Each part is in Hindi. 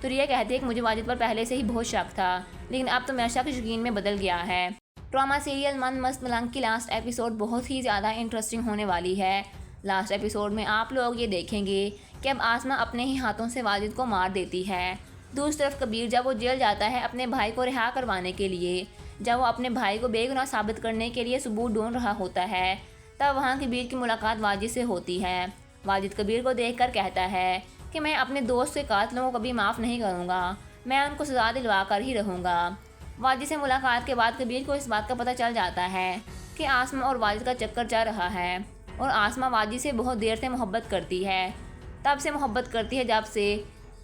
तो रिया कहती है कि मुझे वाजिद पर पहले से ही बहुत शक था, लेकिन अब तो मेरा शक यकीन में बदल गया है। ड्रामा सीरियल मन मस्त मलंग की लास्ट एपिसोड बहुत ही ज़्यादा इंटरेस्टिंग होने वाली है। लास्ट एपिसोड में आप लोग ये देखेंगे कि अब आसमा अपने ही हाथों से वाजिद को मार देती है। दूसरी तरफ कबीर जब वो जेल जाता है अपने भाई को रिहा करवाने के लिए, जब वो अपने भाई को बेगुनाह साबित करने के लिए सबूत ढूंढ रहा होता है, तब वहाँ कबीर की मुलाकात वाजिद से होती है। वाजिद कबीर को देखकर कहता है कि मैं अपने दोस्त के कातिलों को कभी माफ़ नहीं करूँगा, मैं उनको सज़ा दिलवा कर ही रहूँगा। वाजिद से मुलाकात के बाद कबीर को इस बात का पता चल जाता है कि आसमा और वाजिद का चक्कर चल रहा है और आसमा वाजिद से बहुत देर से मोहब्बत करती है। तब से मोहब्बत करती है जब से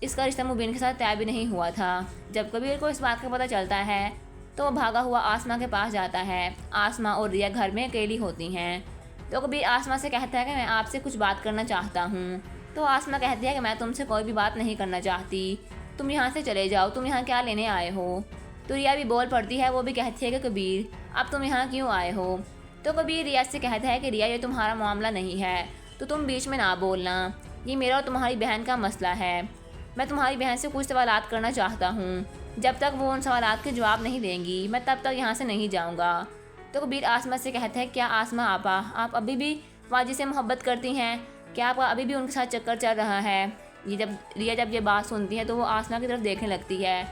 इसका रिश्ता मुबीन के साथ तय भी नहीं हुआ था। जब कबीर को इस बात का पता चलता है तो वो भागा हुआ आसमा के पास जाता है। आसमा और रिया घर में अकेली होती हैं तो कबीर आसमा से कहता है कि मैं आपसे कुछ बात करना चाहता हूँ। तो आसमा कहती है कि मैं तुमसे कोई भी बात नहीं करना चाहती, तुम यहाँ से चले जाओ, तुम यहाँ क्या लेने आए हो। तो रिया भी बोल पड़ती है, वो भी कहती है कि कबीर अब तुम यहाँ क्यों आए हो। तो कबीर रिया से कहता है कि रिया ये तुम्हारा मामला नहीं है तो तुम बीच में ना बोलना, ये मेरा और तुम्हारी बहन का मसला है। मैं तुम्हारी बहन से कुछ सवालात करना चाहता हूँ, जब तक वो उन सवालात के जवाब नहीं देंगी मैं तब तक यहाँ से नहीं जाऊँगा। तो कबीर आसमा से कहता है क्या आसमा आपा आप अभी भी वाजिद से मोहब्बत करती हैं, क्या आपका अभी भी उनके साथ चक्कर चल रहा है। रिया जब ये बात सुनती है तो वो आसमा की तरफ देखने लगती है।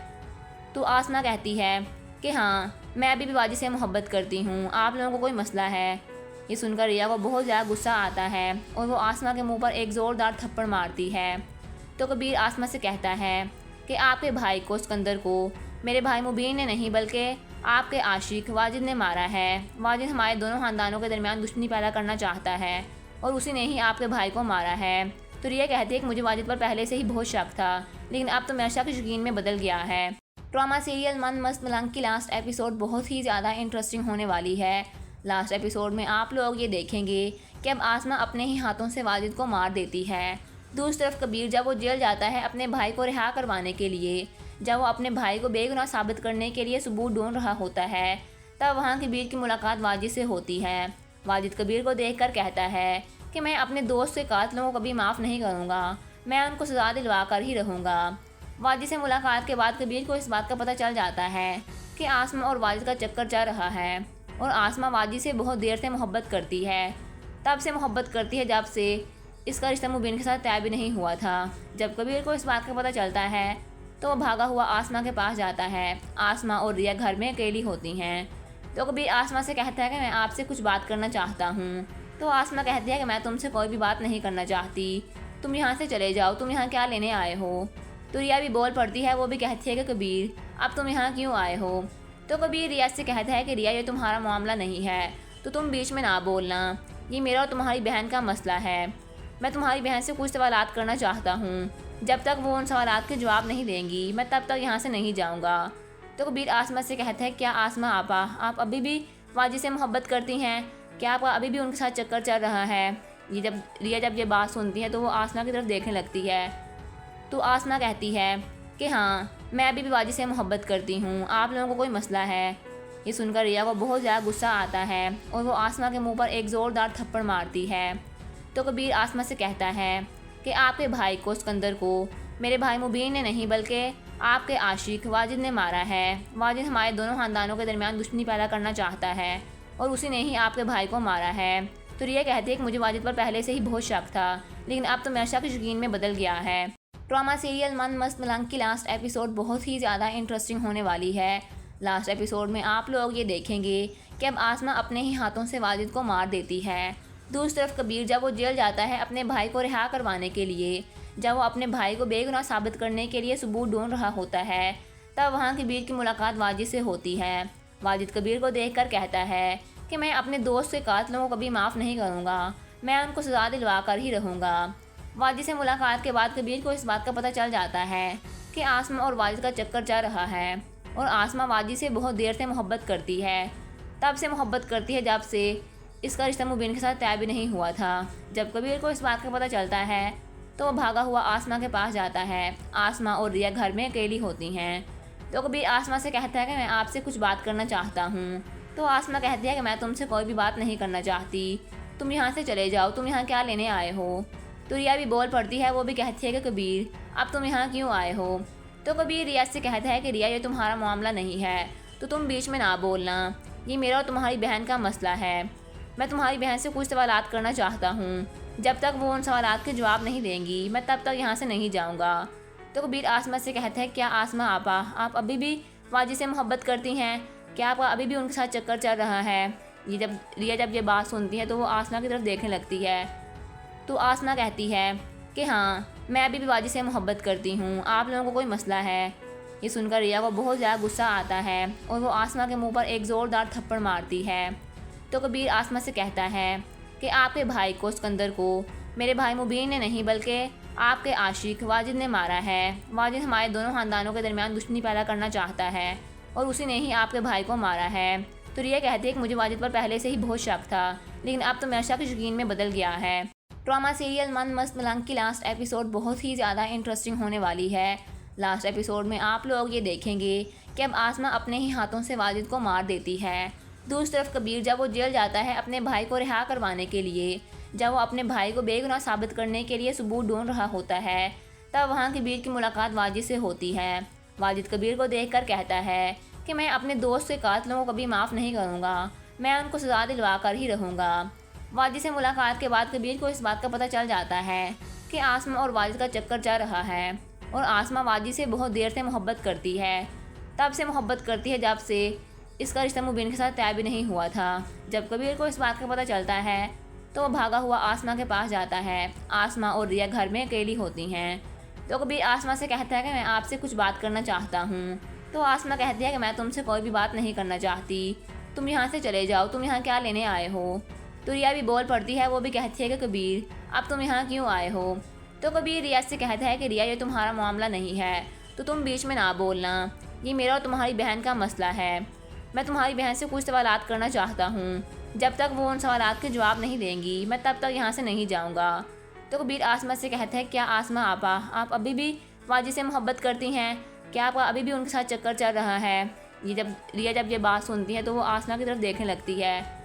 तो आसमा कहती है कि हाँ मैं अभी भी वाजिद से मोहब्बत करती हूँ, आप लोगों को कोई मसला है। ये सुनकर रिया को बहुत ज़्यादा गुस्सा आता है और वो आसमा के मुंह पर एक ज़ोरदार थप्पड़ मारती है। तो कबीर आसमा से कहता है कि आपके भाई को सिकंदर को मेरे भाई मुबीन ने नहीं बल्कि आपके आशिक वाजिद ने मारा है। वाजिद हमारे दोनों ख़ानदानों के दरमियान दुश्मनी पैदा करना चाहता है और उसी ने ही आपके भाई को मारा है। तो रिया कहती है कि मुझे वाजिद पर पहले से ही बहुत शक था, लेकिन अब तो मेरा शक यकीन में बदल गया है। ड्रामा सीरियल मन मस्त मलंग की लास्ट एपिसोड बहुत ही ज़्यादा इंटरेस्टिंग होने वाली है। लास्ट एपिसोड में आप लोग ये देखेंगे कि अब आसमा अपने ही हाथों से वाजिद को मार देती है। दूसरी तरफ कबीर जब वो जेल जाता है अपने भाई को रिहा करवाने के लिए, जब वो अपने भाई को बेगुनाह साबित करने के लिए सबूत ढूंढ रहा होता है, तब वहाँ कबीर की मुलाकात वाजिद से होती है। वाजिद कबीर को देखकर कहता है कि मैं अपने दोस्त के कातिलों को कभी माफ़ नहीं करूँगा, मैं उनको सज़ा दिलवा कर ही रहूँगा। वाजिद से मुलाकात के बाद कबीर को इस बात का पता चल जाता है कि आसमा और वाजिद का चक्कर चल रहा है और आसमा वाजिद से बहुत देर से मोहब्बत करती है। तब से मोहब्बत करती है जब से इसका रिश्ता मुबीन के साथ तय भी नहीं हुआ था। जब कबीर को इस बात का पता चलता है तो वो भागा हुआ आसमा के पास जाता है। आसमा और रिया घर में अकेली होती हैं तो कबीर आसमा से कहता है कि मैं आपसे कुछ बात करना चाहता हूँ। तो आसमा कहती है कि मैं तुमसे कोई भी बात नहीं करना चाहती, तुम यहाँ से चले जाओ, तुम यहाँ क्या लेने आए हो। तो रिया भी बोल पड़ती है, वो भी कहती है कि कबीर अब तुम यहाँ क्यों आए हो। तो कबीर रिया से कहता है कि रिया ये तुम्हारा मामला नहीं है तो तुम बीच में ना बोलना, ये मेरा और तुम्हारी बहन का मसला है। मैं तुम्हारी बहन से कुछ सवालात करना चाहता हूँ, जब तक वो उन सवालात के जवाब नहीं देंगी मैं तब तक यहाँ से नहीं जाऊँगा। तो कबीर आसमा से कहता है क्या आसमा आपा आप अभी भी वाजिद से मोहब्बत करती हैं, क्या आपका अभी भी उनके साथ चक्कर चल रहा है। रिया जब ये बात सुनती है तो वो आसमा की तरफ देखने लगती है। तो आसमा कहती है कि हाँ मैं अभी भी वाजिद से मोहब्बत करती हूँ, आप लोगों को कोई मसला है। ये सुनकर रिया को बहुत ज़्यादा गुस्सा आता है और वो आसमा के मुंह पर एक ज़ोरदार थप्पड़ मारती है। तो कबीर आसमा से कहता है कि आपके भाई को सिकंदर को मेरे भाई मुबीन ने नहीं बल्कि आपके आशिक वाजिद ने मारा है। वाजिद हमारे दोनों ख़ानदानों के दरमियान दुश्मनी पैदा करना चाहता है और उसी ने ही आपके भाई को मारा है। तो रिया कहती है कि मुझे वाजिद पर पहले से ही बहुत शक था, लेकिन अब तो मेरा शक यकीन में बदल गया है। ड्रामा सीरियल मन मस्त मलंग की लास्ट एपिसोड बहुत ही ज़्यादा इंटरेस्टिंग होने वाली है। लास्ट एपिसोड में आप लोग ये देखेंगे कि अब आसमा अपने ही हाथों से वाजिद को मार देती है। दूसरी तरफ कबीर जब वो जेल जाता है अपने भाई को रिहा करवाने के लिए, जब वो अपने भाई को बेगुनाह साबित करने के लिए सबूत ढूंढ रहा होता है, तब वहाँ कबीर की मुलाकात वाजिद से होती है। वाजिद कबीर को देखकर कहता है कि मैं अपने दोस्त के कातिलों को कभी माफ़ नहीं करूँगा, मैं उनको सज़ा दिलवा कर ही रहूँगा। वाजिद से मुलाकात के बाद कबीर को इस बात का पता चल जाता है कि आसमा और वाजिद का चक्कर चल रहा है और आसमा वाजिद से बहुत देर से मोहब्बत करती है। तब से मोहब्बत करती है जब से इसका रिश्ता मुबीन के साथ तय भी नहीं हुआ था। जब कबीर को इस बात का पता चलता है तो वो भागा हुआ आसमा के पास जाता है। आसमा और रिया घर में अकेली होती हैं तो कबीर आसमा से कहता है कि मैं आपसे कुछ बात करना चाहता हूँ। तो आसमा कहती है कि मैं तुमसे कोई भी बात नहीं करना चाहती, तुम यहाँ से चले जाओ, तुम यहाँ क्या लेने आए हो। तो रिया भी बोल पड़ती है, वो भी कहती है कि कबीर अब तुम यहाँ क्यों आए हो। तो कबीर रिया से कहता है कि रिया ये तुम्हारा मामला नहीं है, तो तुम बीच में ना बोलना, ये मेरा और तुम्हारी बहन का मसला है। मैं तुम्हारी बहन से कुछ सवालात करना चाहता हूँ, जब तक वो उन सवालात के जवाब नहीं देंगी मैं तब तक यहाँ से नहीं जाऊँगा। तो कबीर आसमा से कहता है, क्या आसमा आपा आप अभी भी वाजिद से मोहब्बत करती हैं? क्या आपका अभी भी उनके साथ चक्कर चल रहा है? रिया जब ये बात सुनती है तो वो आसमा की तरफ देखने लगती है। तो आसमा कहती है कि हाँ, मैं अभी भी वाजिद से मोहब्बत करती हूँ, आप लोगों को कोई मसला है? ये सुनकर रिया को बहुत ज़्यादा गुस्सा आता है और वो आसमा के मुंह पर एक ज़ोरदार थप्पड़ मारती है। तो कबीर आसमा से कहता है कि आपके भाई को, सिकंदर को, मेरे भाई मुबीन ने नहीं बल्कि आपके आशिक वाजिद ने मारा है। वाजिद हमारे दोनों ख़ानदानों के दरमियान दुश्मनी पैदा करना चाहता है और उसी ने ही आपके भाई को मारा है। तो रिया कहती है कि मुझे वाजिद पर पहले से ही बहुत शक था, लेकिन अब तो मेरा शक यकीन में बदल गया है। ड्रामा सीरियल मन मस्त मलंग की लास्ट एपिसोड बहुत ही ज़्यादा इंटरेस्टिंग होने वाली है। लास्ट एपिसोड में आप लोग ये देखेंगे कि अब आसमा अपने ही हाथों से वाजिद को मार देती है। दूसरी तरफ कबीर जब वो जेल जाता है अपने भाई को रिहा करवाने के लिए, जब वो अपने भाई को बेगुनाह साबित करने के लिए सबूत ढूंढ रहा होता है, तब वहाँ कबीर की मुलाकात वाजिद से होती है। वाजिद कबीर को देखकर कहता है कि मैं अपने दोस्त के कातिलों को कभी माफ़ नहीं करूँगा, मैं उनको सज़ा दिलवा कर ही रहूँगा। वाजिद से मुलाकात के बाद कबीर को इस बात का पता चल जाता है कि आसमा और वाजिद का चक्कर चल रहा है और आसमा वाजिद से बहुत देर से मोहब्बत करती है। तब से मोहब्बत करती है जब से इसका रिश्ता मुबीन के साथ तय भी नहीं हुआ था। जब कबीर को इस बात का पता चलता है तो वो भागा हुआ आसमा के पास जाता है। आसमा और रिया घर में अकेली होती हैं। तो कबीर आसमा से कहता है कि मैं आपसे कुछ बात करना चाहता हूँ। तो आसमा कहती है कि मैं तुमसे कोई भी बात नहीं करना चाहती, तुम यहाँ से चले जाओ, तुम यहाँ क्या लेने आए हो? तो रिया भी बोल पड़ती है, वो भी कहती है कि कबीर अब तुम यहाँ क्यों आए हो? तो कबीर रिया से कहता है कि रिया ये तुम्हारा मामला नहीं है, तो तुम बीच में ना बोलना, ये मेरा और तुम्हारी बहन का मसला है। मैं तुम्हारी बहन से कुछ सवालात करना चाहता हूँ, जब तक वो उन सवालात के जवाब नहीं देंगी मैं तब तक यहाँ से नहीं जाऊँगा। तो कबीर आसमा से कहता है, क्या आसमा आपा आप अभी भी वाजिद से मोहब्बत करती हैं? क्या आपका अभी भी उनके साथ चक्कर चल रहा है? रिया जब ये बात सुनती है तो वो आसमा की तरफ देखने लगती है।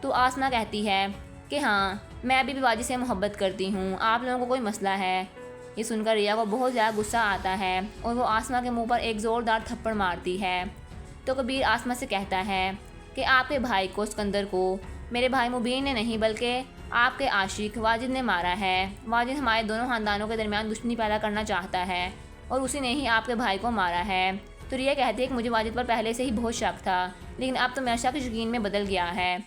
तो आसमा कहती है कि हाँ, मैं अभी भी वाजिद से मोहब्बत करती हूँ, आप लोगों को कोई मसला है? ये सुनकर रिया को बहुत ज़्यादा गुस्सा आता है और वो आसमा के मुंह पर एक ज़ोरदार थप्पड़ मारती है। तो कबीर आसमा से कहता है कि आपके भाई को, सिकंदर को, मेरे भाई मुबीन ने नहीं बल्कि आपके आशिक वाजिद ने मारा है। वाजिद हमारे दोनों ख़ानदानों के दरमियान दुश्मनी पैदा करना चाहता है और उसी ने ही आपके भाई को मारा है। तो रिया कहती है कि मुझे वाजिद पर पहले से ही बहुत शक था, लेकिन अब तो मेरा शक यकीन में बदल गया है।